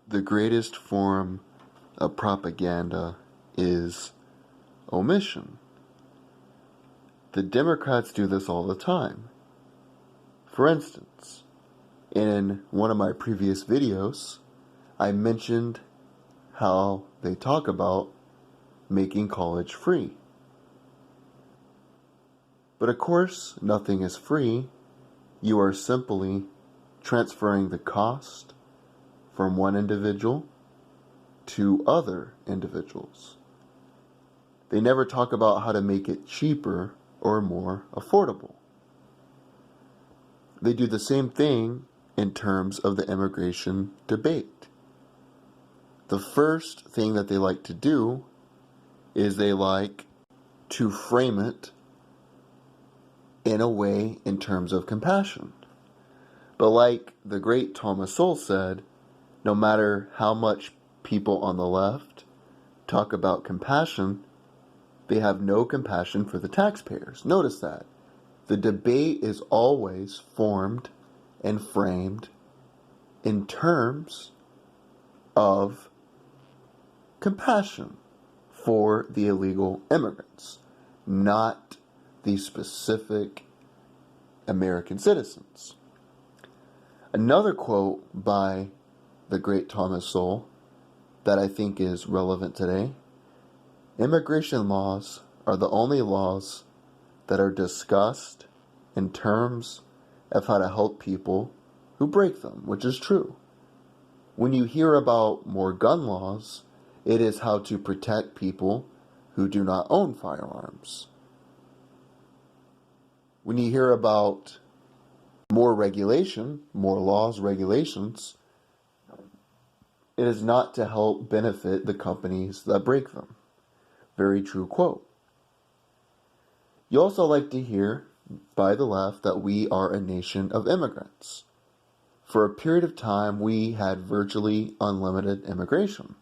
the greatest form of propaganda is omission. The Democrats do this all the time. For instance, in one of my previous videos, I mentioned how they talk about making college free. But of course, nothing is free. You are simply transferring the cost from one individual to other individuals. They never talk about how to make it cheaper or more affordable. They do the same thing in terms of the immigration debate. The first thing that they like to do is they like to frame it in a way in terms of compassion. But like the great Thomas Sowell said, no matter how much people on the left talk about compassion, they have no compassion for the taxpayers. Notice that. The debate is always formed and framed in terms of compassion for the illegal immigrants, not the specific American citizens. Another quote by the great Thomas Sowell that I think is relevant today: immigration laws are the only laws that are discussed in terms of how to help people who break them, which is true. When you hear about more gun laws, it is how to protect people who do not own firearms. When you hear about more regulation, more laws, regulations, it is not to help benefit the companies that break them. Very true quote. You also like to hear by the left that we are a nation of immigrants. For a period of time, we had virtually unlimited immigration.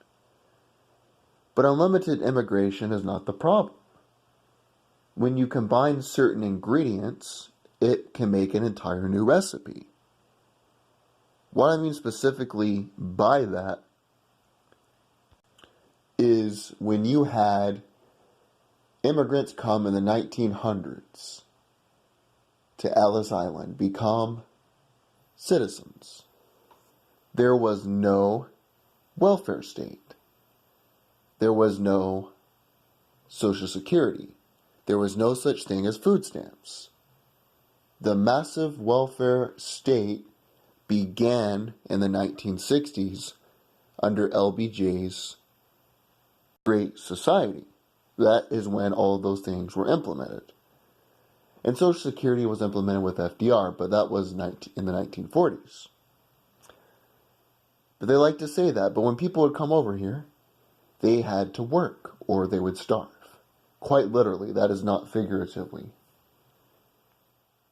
But unlimited immigration is not the problem. When you combine certain ingredients, it can make an entire new recipe. What I mean specifically by that is when you had immigrants come in the 1900s to Ellis Island, become citizens. There was no welfare state. There was no Social Security. There was no such thing as food stamps. The massive welfare state began in the 1960s under LBJ's Great Society. That is when all of those things were implemented. And Social Security was implemented with FDR, but that was in the 1940s. But they like to say that, but when people would come over here, they had to work or they would starve. Quite literally, that is not figuratively.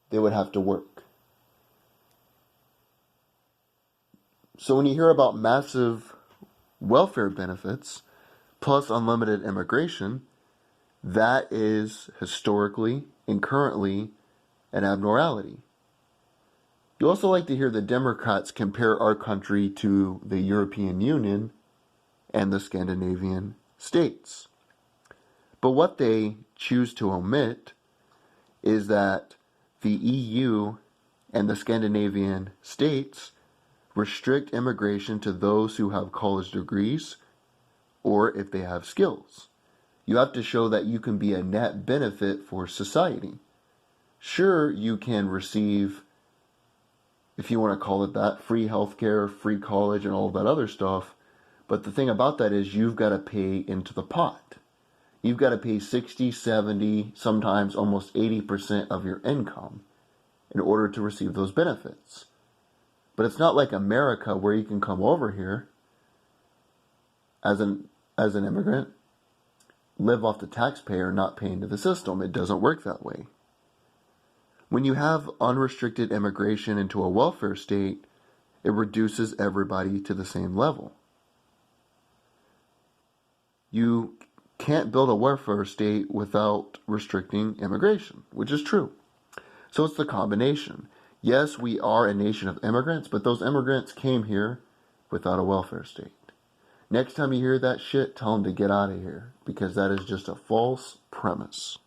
They would have to work. So when you hear about massive welfare benefits plus unlimited immigration, that is historically and currently an abnormality. You also like to hear the Democrats compare our country to the European Union and the Scandinavian states. But what they choose to omit is that the EU and the Scandinavian states restrict immigration to those who have college degrees or if they have skills. You have to show that you can be a net benefit for society. Sure, you can receive, if you want to call it that, free healthcare, free college, and all of that other stuff. But the thing about that is you've got to pay into the pot. You've got to pay 60, 70, sometimes almost 80% of your income in order to receive those benefits. But it's not like America where you can come over here as an immigrant, live off the taxpayer, not pay into the system. It doesn't work that way. When you have unrestricted immigration into a welfare state, it reduces everybody to the same level. You can't build a welfare state without restricting immigration, which is true. So it's the combination. Yes, we are a nation of immigrants, but those immigrants came here without a welfare state. Next time you hear that shit, tell them to get out of here, because that is just a false premise.